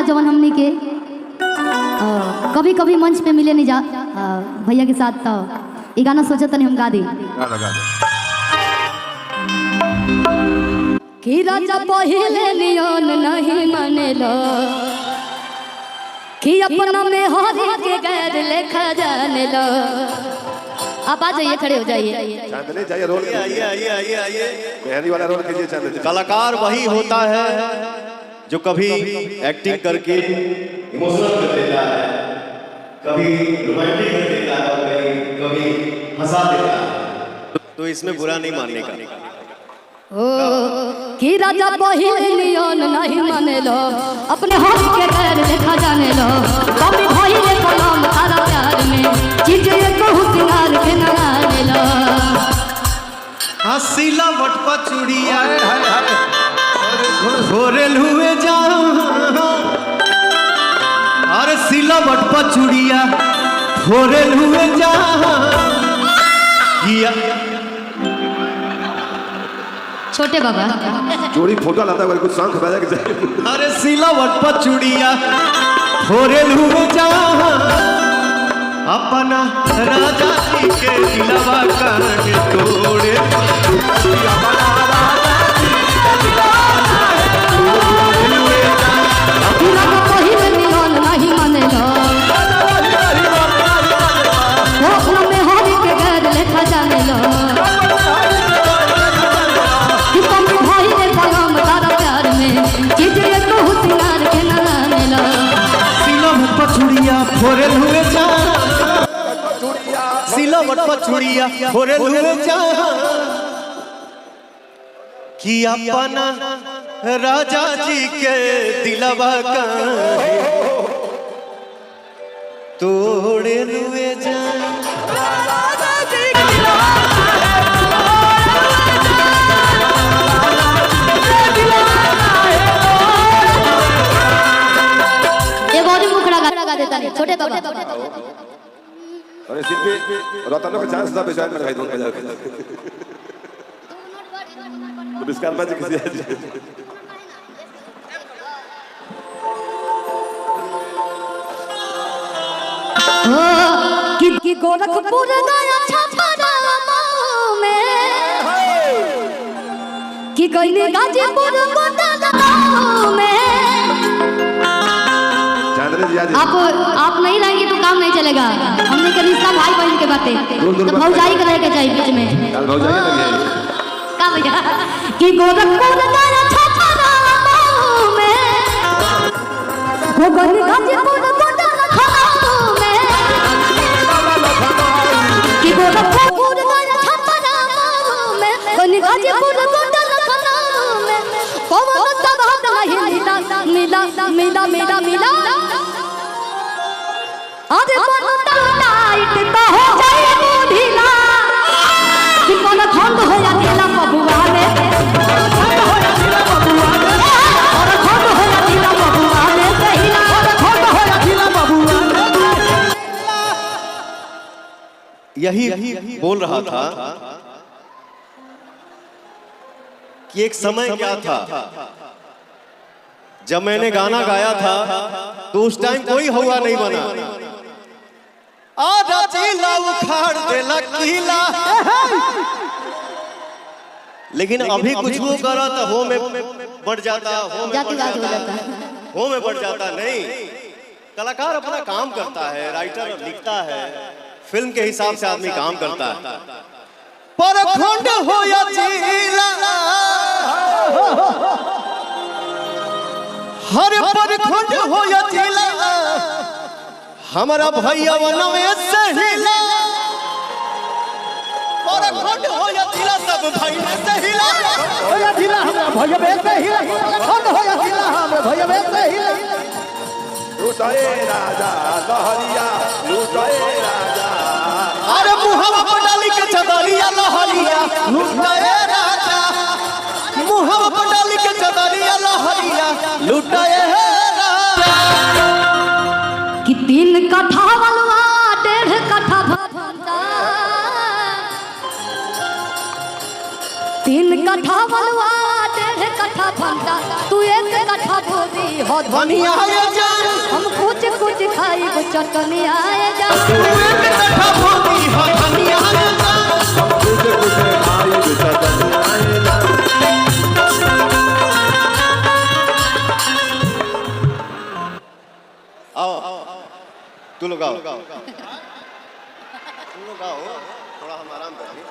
बा जवन हमनी के कभी कभी मंच पे मिले नहीं जा भैया के साथ, तो ये गाना सोचा तनी हम गा दी कि राजा पहिले नियन नहीं मानेलो कि अपना में हरी के गैर लेखा जाने लो। आप आ जाइए, खड़े हो जाइए। चांदनी जाइए, रोल आइए आइए आइए आइए, मेहंदी वाला रोल कीजिए। चांदनी कलाकार वही होता है जो कभी एक्टिंग करके इमोशनल कर देता है, कभी रोमांटिक कर देता है, कभी हंसा देता है। तो इसमें बुरा नहीं मानने का। ओ कि राजा पहिले नियन नहीं माने लो, अपने हाथ के गैर देखा जाने लो। कभी भइले कलम तारा प्यार में, चीज एको हुसियार के न जाने लो। हसीला वटपा चूड़िया घोरेल हुए जाओ, अरे सीला वटपा चूड़िया घोरेल हुए जाओ। छोटे बाबा जोड़ी फोटो लाता है कुछ सांख बजा के। अरे सिलावट पर चूड़िया फोरेल हुए जा, अपना राजा जी के दिलवा काहे तोड़े। नहीं माने लो, अपना में हरी के गैर लेखा जाने लो। फोरेल हुए जा, सिलावट पर चूड़िया फोरेल हुए जा, कि अपना राजा जी के दिलवा काहे तोड़े हुए जा। छोटे बाबा अरे शिल्पी रतनों का चांस था बेचारे में, दोनों बजा के तो बिस्कार बाजी किसी कि गोरखपुर गया छपरा में, कि गईले गाजीपुर गोटागांव में। आप नहीं रहेंगे तो काम नहीं चलेगा। हमने के रिश्ता भाई बहन के बातें, तो भौजाई के रह के जाए बीच में। का भैया कि गोरखपुर गया छपरा में, हो गई गाजीपुर गोटागांव में, कि गोरखपुर गया छपरा में, गई गाजीपुर गोटागांव में। कौन सब हाथ नहीं मिला मिला मिला मिला, अरे बनता टाइट तो हो जाए ढीला, कि कोन खंड हो या ढीला बबुआ में, खंड हो या ढीला बबुआ में, और खंड हो या ढीला बबुआ में सहीला, और खंड हो या ढीला बबुआ में। यही बोल रहा था कि एक समय क्या था जब मैंने गाना गाया था, तो उस टाइम कोई हवा नहीं बना। आधा जिला उखाड़ देला किला, लेकिन अभी कुछ वो करा तो हो में बढ़ जाता, हो में बढ़ जाता। नहीं, कलाकार अपना काम करता है, राइटर लिखता है, फिल्म के हिसाब से आदमी काम करता है। पर खंड हो या जिला, हर पर खंड हो या जिला, हमारा भैया बनवे सहिला। पर खंड हो या जिला, सब भाई में सहिला, हो या जिला हमरा भैया में सहिला, खंड हो या जिला हमरा भैया में सहिला। लूटाए राजा लहरिया, लूटाए राजा, अरे मुहवा पर डाली के चदरिया लहरिया, लूटाए राजा, मुहवा पर डाली के चदरिया लहरिया, लूटाए राजा। कि 3 कट्ठा बलवा 1.5 कट्ठा भभंता, 3 कट्ठा बलवा 1.5 कट्ठा भंता, तू 1 कट्ठा बोली हो धनिया ये जान हम कुछ कुछ खाई को चटनी आए जा धनिया ये जान कुछ कुछ खाई कुछ आएगा आओ तू लोग आओ थोड़ा हम आराम करेंगे